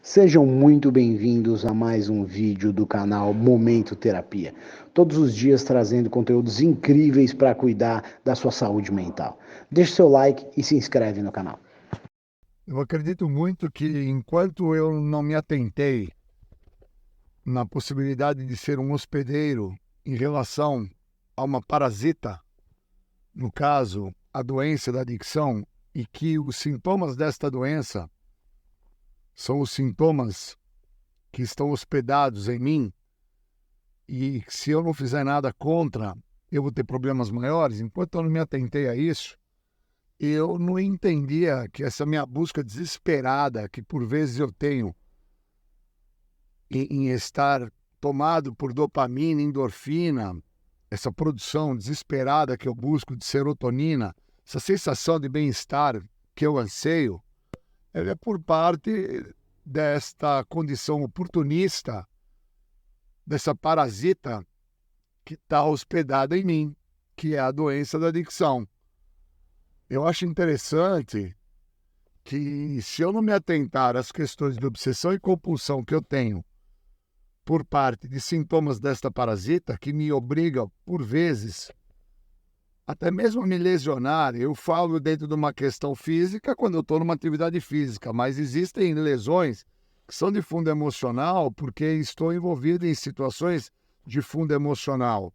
Sejam muito bem-vindos a mais um vídeo do canal Momento Terapia. Todos os dias trazendo conteúdos incríveis para cuidar da sua saúde mental. Deixe seu like e se inscreve no canal. Eu acredito muito que enquanto eu não me atentei na possibilidade de ser um hospedeiro em relação a uma parasita, no caso, a doença da adicção, e que os sintomas desta doença são os sintomas que estão hospedados em mim, e se eu não fizer nada contra, eu vou ter problemas maiores. Enquanto eu não me atentei a isso, eu não entendia que essa minha busca desesperada, que por vezes eu tenho em estar tomado por dopamina, endorfina, essa produção desesperada que eu busco de serotonina, essa sensação de bem-estar que eu anseio, ela é por parte desta condição oportunista, dessa parasita que está hospedada em mim, que é a doença da adicção. Eu acho interessante que, se eu não me atentar às questões de obsessão e compulsão que eu tenho por parte de sintomas desta parasita, que me obriga, por vezes, até mesmo a me lesionar. Eu falo dentro de uma questão física quando eu estou numa atividade física, mas existem lesões que são de fundo emocional porque estou envolvido em situações de fundo emocional.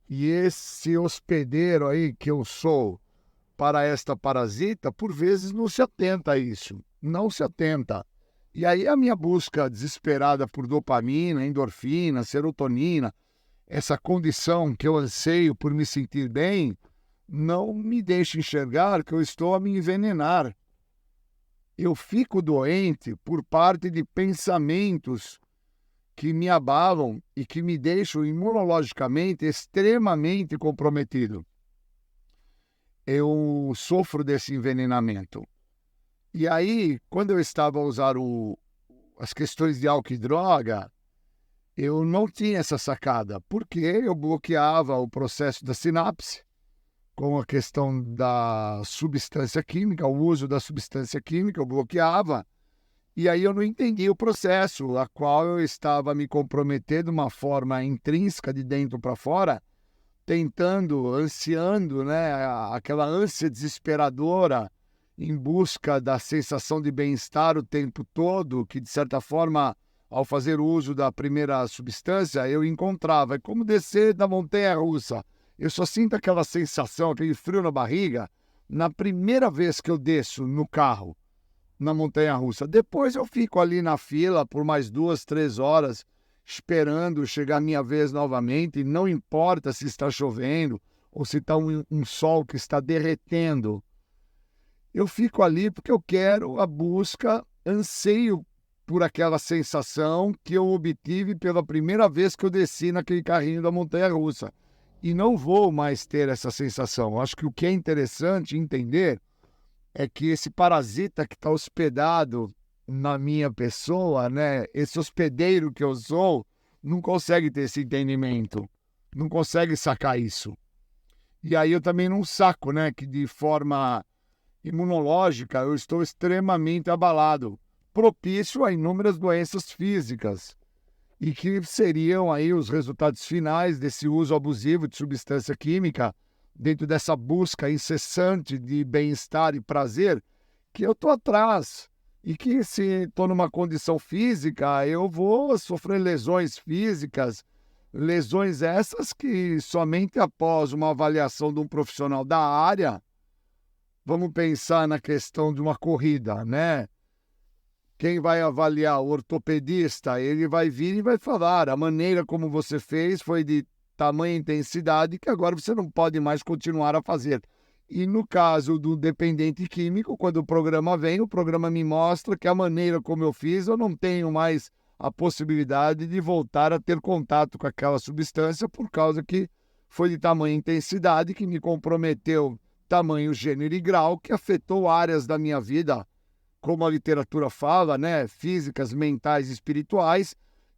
E esse hospedeiro aí que eu sou para esta parasita, por vezes não se atenta a isso, não se atenta. E aí a minha busca desesperada por dopamina, endorfina, serotonina, essa condição que eu anseio por me sentir bem, não me deixa enxergar que eu estou a me envenenar. Eu fico doente por parte de pensamentos que me abalam e que me deixam imunologicamente extremamente comprometido. Eu sofro desse envenenamento. E aí, quando eu estava a usar as questões de álcool e droga, eu não tinha essa sacada, porque eu bloqueava o processo da sinapse com a questão da substância química, o uso da substância química, eu bloqueava, e aí eu não entendia o processo, a qual eu estava me comprometendo de uma forma intrínseca, de dentro para fora, tentando, ansiando, né, aquela ânsia desesperadora em busca da sensação de bem-estar o tempo todo, que de certa forma, ao fazer uso da primeira substância, eu encontrava. É como descer da montanha-russa. Eu só sinto aquela sensação, aquele frio na barriga, na primeira vez que eu desço no carro, na montanha-russa. Depois eu fico ali na fila por mais 2, 3 horas, esperando chegar a minha vez novamente, e não importa se está chovendo ou se está um sol que está derretendo. Eu fico ali porque eu quero a busca, anseio por aquela sensação que eu obtive pela primeira vez que eu desci naquele carrinho da montanha-russa. E não vou mais ter essa sensação. Acho que o que é interessante entender é que esse parasita que está hospedado na minha pessoa, né, esse hospedeiro que eu sou, não consegue ter esse entendimento, não consegue sacar isso. E aí eu também não saco, né, que de forma imunológica eu estou extremamente abalado, propício a inúmeras doenças físicas, e que seriam aí os resultados finais desse uso abusivo de substância química, dentro dessa busca incessante de bem-estar e prazer, que eu estou atrás. E que, se estou numa condição física, eu vou sofrer lesões físicas, lesões essas que somente após uma avaliação de um profissional da área, vamos pensar na questão de uma corrida, né? Quem vai avaliar, o ortopedista, ele vai vir e vai falar: a maneira como você fez foi de tamanha intensidade que agora você não pode mais continuar a fazer. E no caso do dependente químico, quando o programa vem, o programa me mostra que a maneira como eu fiz, eu não tenho mais a possibilidade de voltar a ter contato com aquela substância, por causa que foi de tamanha intensidade que me comprometeu tamanho, gênero e grau, que afetou áreas da minha vida, como a literatura fala, né, físicas, mentais e espirituais,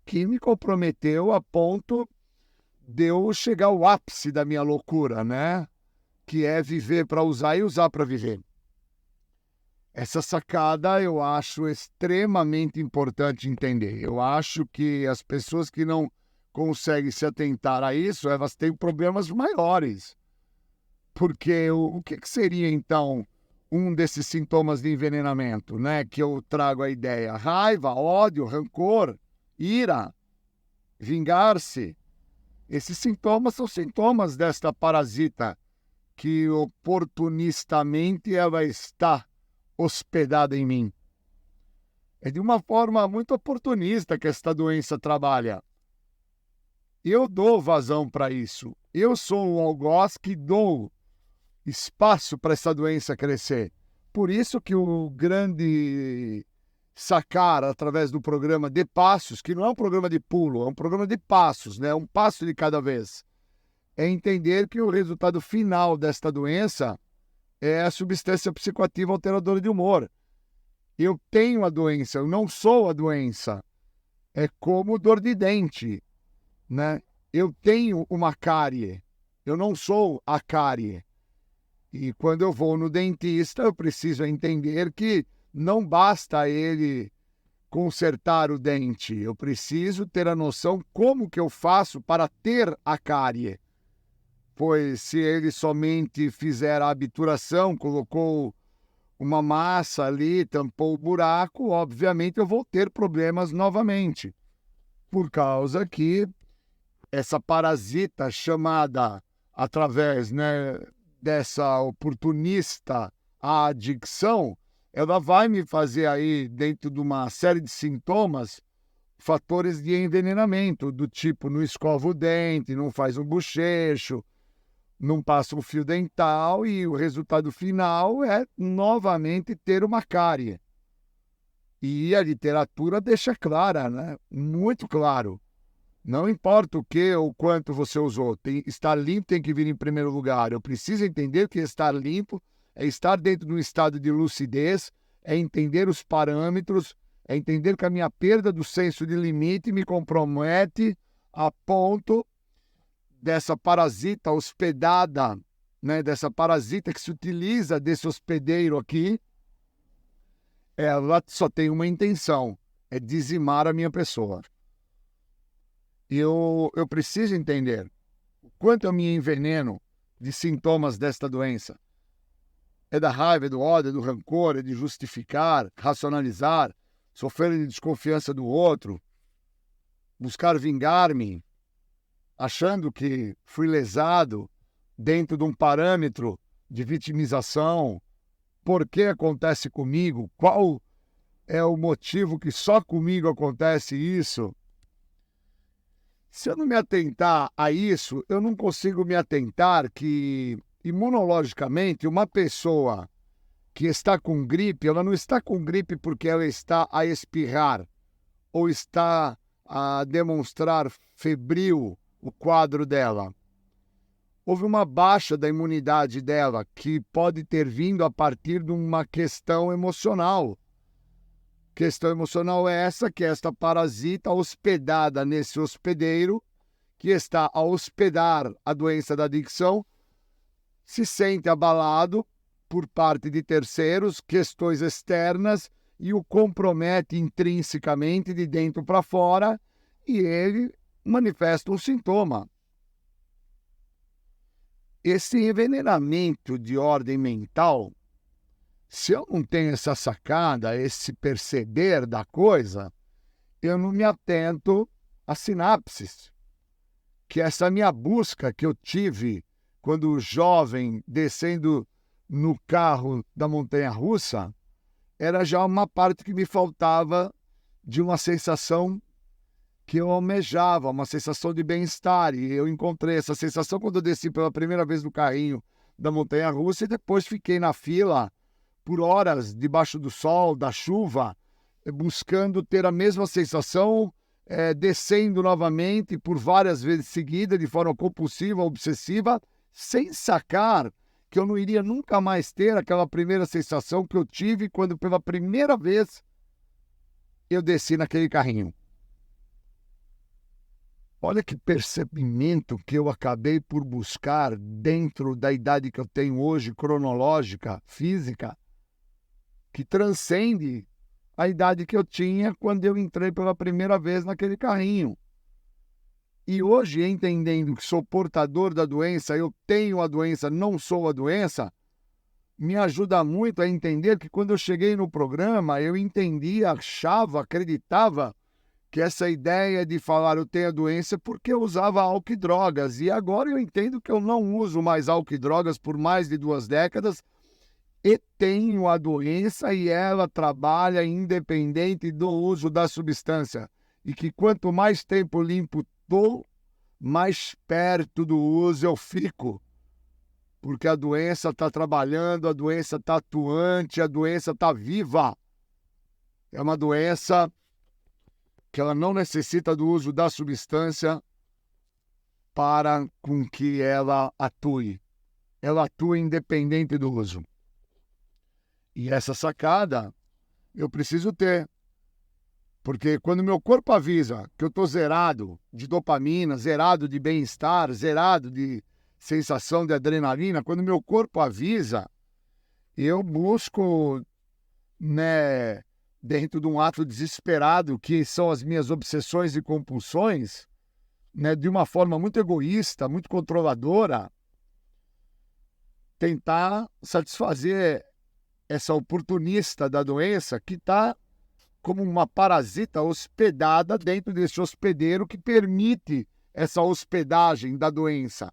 que me comprometeu a ponto de eu chegar ao ápice da minha loucura, né, que é viver para usar e usar para viver. Essa sacada eu acho extremamente importante entender. Eu acho que as pessoas que não conseguem se atentar a isso, elas têm problemas maiores. Porque o que seria, então, um desses sintomas de envenenamento, né? Que eu trago a ideia: raiva, ódio, rancor, ira, vingar-se. Esses sintomas são sintomas desta parasita que oportunistamente ela está hospedada em mim. É de uma forma muito oportunista que esta doença trabalha. Eu dou vazão para isso. Eu sou um algoz que dou espaço para essa doença crescer. Por isso que o grande sacar através do programa de passos, que não é um programa de pulo, é um programa de passos, né? Um passo de cada vez, é entender que o resultado final desta doença é a substância psicoativa alteradora de humor. Eu tenho a doença, eu não sou a doença. É como dor de dente, né? Eu tenho uma cárie, eu não sou a cárie. E quando eu vou no dentista, eu preciso entender que não basta ele consertar o dente. Eu preciso ter a noção como que eu faço para ter a cárie. Pois se ele somente fizer a obturação, colocou uma massa ali, tampou o buraco, obviamente eu vou ter problemas novamente. Por causa que essa parasita chamada, através, né, dessa oportunista adicção, ela vai me fazer aí, dentro de uma série de sintomas, fatores de envenenamento, do tipo, não escova o dente, não faz um bochecho, não passa um fio dental, e o resultado final é novamente ter uma cárie. E a literatura deixa clara, né? Muito claro. Não importa o que ou quanto você usou, estar limpo tem que vir em primeiro lugar. Eu preciso entender que estar limpo é estar dentro de um estado de lucidez, é entender os parâmetros, é entender que a minha perda do senso de limite me compromete a ponto dessa parasita hospedada, né, dessa parasita que se utiliza desse hospedeiro aqui, ela só tem uma intenção, é dizimar a minha pessoa. Eu preciso entender o quanto eu me enveneno de sintomas desta doença. É da raiva, é do ódio, é do rancor, é de justificar, racionalizar, sofrer de desconfiança do outro, buscar vingar-me, achando que fui lesado dentro de um parâmetro de vitimização. Por que acontece comigo? Qual é o motivo que só comigo acontece isso? Se eu não me atentar a isso, eu não consigo me atentar que, imunologicamente, uma pessoa que está com gripe, ela não está com gripe porque ela está a espirrar ou está a demonstrar febril o quadro dela. Houve uma baixa da imunidade dela que pode ter vindo a partir de uma questão emocional. Questão emocional é essa, que é esta parasita hospedada nesse hospedeiro, que está a hospedar a doença da adicção, se sente abalado por parte de terceiros, questões externas, e o compromete intrinsecamente de dentro para fora, e ele manifesta um sintoma. Esse envenenamento de ordem mental, se eu não tenho essa sacada, esse perceber da coisa, eu não me atento às sinapses, que essa minha busca que eu tive quando jovem, descendo no carro da montanha-russa, era já uma parte que me faltava de uma sensação que eu almejava, uma sensação de bem-estar. E eu encontrei essa sensação quando eu desci pela primeira vez no carrinho da montanha-russa, e depois fiquei na fila por horas debaixo do sol, da chuva, buscando ter a mesma sensação, descendo novamente por várias vezes seguidas, de forma compulsiva, obsessiva, sem sacar que eu não iria nunca mais ter aquela primeira sensação que eu tive quando pela primeira vez eu desci naquele carrinho. Olha que percebimento que eu acabei por buscar dentro da idade que eu tenho hoje, cronológica, física. que transcende a idade que eu tinha quando eu entrei pela primeira vez naquele carrinho. E hoje, entendendo que sou portador da doença, eu tenho a doença, não sou a doença, me ajuda muito a entender que quando eu cheguei no programa, eu entendia, achava, acreditava que essa ideia de falar eu tenho a doença é porque eu usava álcool e drogas. E agora eu entendo que eu não uso mais álcool e drogas por mais de 2 décadas e tenho a doença e ela trabalha independente do uso da substância. E que quanto mais tempo limpo estou, mais perto do uso eu fico. Porque a doença está trabalhando, a doença está atuante, a doença está viva. É uma doença que ela não necessita do uso da substância para com que ela atue. Ela atua independente do uso. E essa sacada eu preciso ter. Porque quando meu corpo avisa que eu estou zerado de dopamina, zerado de bem-estar, zerado de sensação de adrenalina, quando meu corpo avisa, eu busco, né, dentro de um ato desesperado, que são as minhas obsessões e compulsões, né, de uma forma muito egoísta, muito controladora, tentar satisfazer essa oportunista da doença que está como uma parasita hospedada dentro desse hospedeiro que permite essa hospedagem da doença,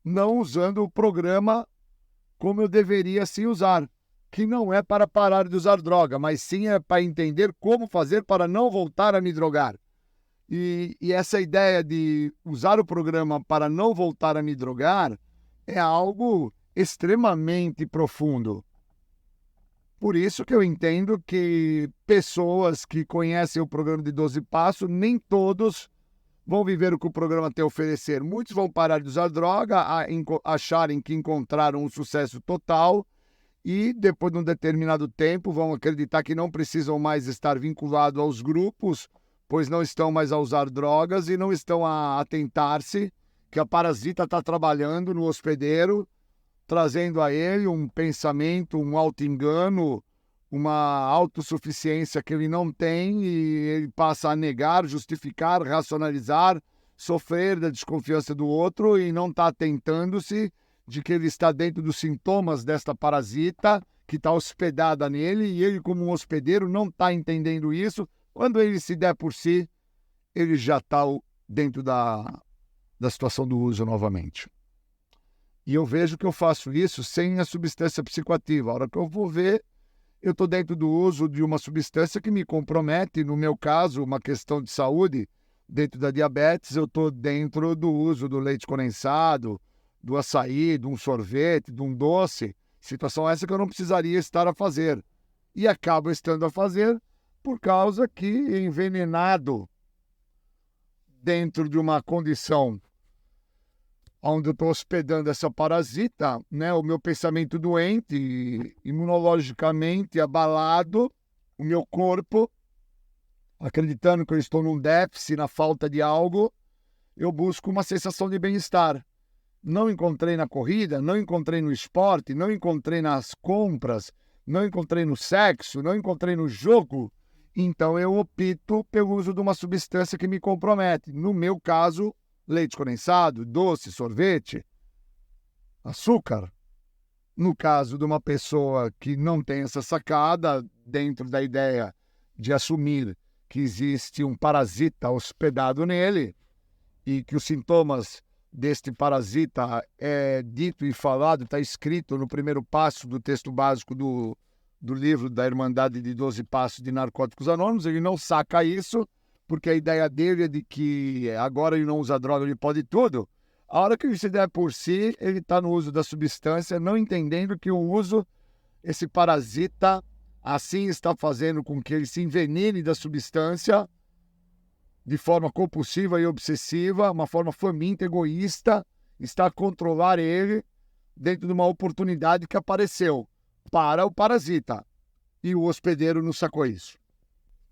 não usando o programa como eu deveria sim usar, que não é para parar de usar droga, mas sim é para entender como fazer para não voltar a me drogar. E essa ideia de usar o programa para não voltar a me drogar é algo extremamente profundo. Por isso que eu entendo que pessoas que conhecem o programa de 12 Passos, nem todos vão viver o que o programa tem a oferecer. Muitos vão parar de usar droga, acharem que encontraram um sucesso total e, depois de um determinado tempo, vão acreditar que não precisam mais estar vinculados aos grupos, pois não estão mais a usar drogas e não estão a atentar-se que a parasita está trabalhando no hospedeiro, trazendo a ele um pensamento, um auto-engano, uma autossuficiência que ele não tem e ele passa a negar, justificar, racionalizar, sofrer da desconfiança do outro e não está atentando-se de que ele está dentro dos sintomas desta parasita que está hospedada nele e ele, como um hospedeiro, não está entendendo isso. Quando ele se der por si, ele já está dentro da situação do uso novamente. E eu vejo que eu faço isso sem a substância psicoativa. A hora que eu vou ver, eu estou dentro do uso de uma substância que me compromete, no meu caso, uma questão de saúde, dentro da diabetes, eu estou dentro do uso do leite condensado, do açaí, de um sorvete, de um doce, situação essa que eu não precisaria estar a fazer. E acabo estando a fazer por causa que, envenenado dentro de uma condição onde eu estou hospedando essa parasita, né, o meu pensamento doente, imunologicamente abalado, o meu corpo, acreditando que eu estou num déficit, na falta de algo, eu busco uma sensação de bem-estar. Não encontrei na corrida, não encontrei no esporte, não encontrei nas compras, não encontrei no sexo, não encontrei no jogo, então eu opto pelo uso de uma substância que me compromete. No meu caso, leite condensado, doce, sorvete, açúcar. No caso de uma pessoa que não tem essa sacada, dentro da ideia de assumir que existe um parasita hospedado nele e que os sintomas deste parasita é dito e falado, está escrito no primeiro passo do texto básico do livro da Irmandade de 12 Passos de Narcóticos Anônimos, ele não saca isso, porque a ideia dele é de que agora ele não usa droga, ele pode tudo. A hora que ele se der por si, ele está no uso da substância, não entendendo que o uso, esse parasita, assim está fazendo com que ele se envenene da substância de forma compulsiva e obsessiva, uma forma faminta, egoísta, está a controlar ele dentro de uma oportunidade que apareceu para o parasita. E o hospedeiro não sacou isso.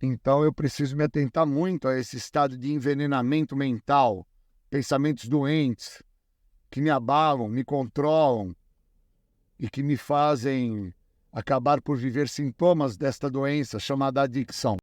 Então eu preciso me atentar muito a esse estado de envenenamento mental, pensamentos doentes que me abalam, me controlam e que me fazem acabar por viver sintomas desta doença chamada adicção.